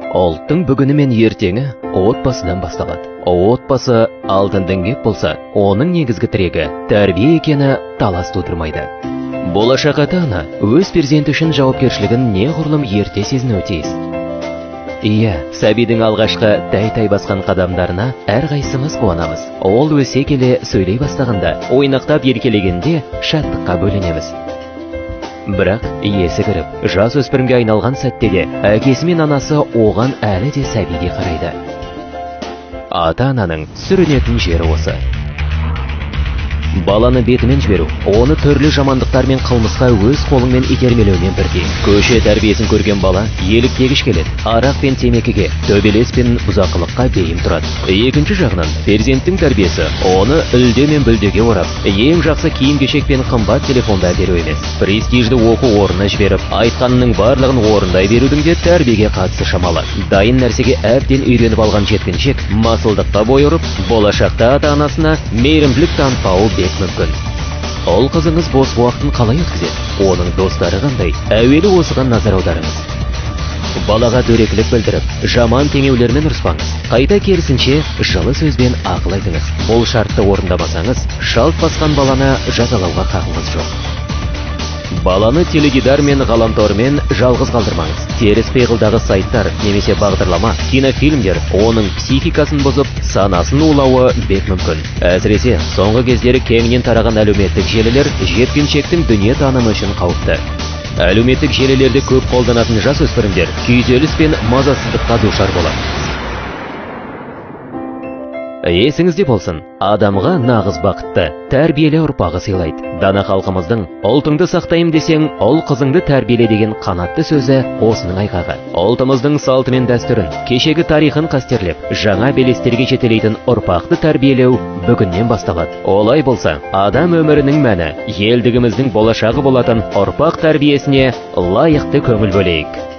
Ұлттың бүгіні мен ертеңі отбасыдан басталады. Отбасы алтын діңгек болса, оның негізгі тірегі тәрбие екені талас тудырмайды. Болашақ ата-ана өз перзенті үшін жауапкершілігін неғұрлым ерте сезінуі тиіс. Иә, сәбидің алғашқы тәй-тәй басқан қадамдарына әрқайсымыз қуанамыз. Ол өсе келе сөйлей бастағанда, ойнақтап еркелегенде шаттыққа бөленеміз. Бірақ есі кіріп, жас өспірімге айналған сәтте де әкесі мен анасы оған әлі де сәбиге қарайды. Ата-ананың сүрінетін жері осы. Баланы бетімен жіберу, оны түрлі жамандықтар мен қылмысқа өз қолыңмен итермелеумен бірдей. Көше тәрбиесін көрген бала еліктегіш келеді, арақ пен темекіге, төбелес пен бұзақылыққа бейім тұрады. Екінші жағынан, перзенттің тәрбиесі оны үлде мен бүлдеге орап, ең жақсы киім-кешек пен қымбат телефонда беру емес. Престижді оқу орнына жіберіп, айтқанының барлығын орындай берудің де тәрбиеге қатысы шамалы. Дайын нәрсеге әбден үйреніп алған жеткіншек масылдыққа бой ұрып, болашақта ата-анасына мейірімділік танытпауы бек мүмкін. Ол қызыңыз бос уақытын қалай өткізеді? Оның достары қандай? Әуелі осыған назар аударыңыз. Балаға дөрекілік білдіріп, жаман теңеулермен ұрыспаңыз. Қайта керісінше жылы сөзбен ақыл айтыңыз. Бұл шартты орындамасаңыз, шалт басқан баланы жазалауға хақыңыз жоқ. Баланы теледидар мен ғаламтормен жалғыз қалдырмаңыз. Теріс пиғылдағы сайттар немесе бағдарлама, кинофильмдер оның психикасын бұзып, санасын улауы бек мүмкін. Әсіресе соңғы кездері кеңінен тараған әлеуметтік желілер жеткіншектің дүние танымы үшін қауіпті. Әлеуметтік желілерді көп қолданатын жас өспірімдер күйзеліс пен мазасыздыққа душар болады. Есіңізде болсын, адамға нағыз бақытты, тәрбиелі ұрпағы сыйлайды. Дана халқымыздың ұлтыңды сақтайым десең, ұл қызыңды тәрбиеле деген қанатты сөзі осының айғағы. Ұлтымыздың салты мен дәстүрін, кешегі тарихын қастерлеп, жаңа белестерге жетелейтін ұрпақты тәрбиелеу бүгіннен басталады. Олай болса, адам өмірінің мәні, елдігіміздің болашағы болатын ұрпақ тәрбиесіне лайықты көңіл бөлейік.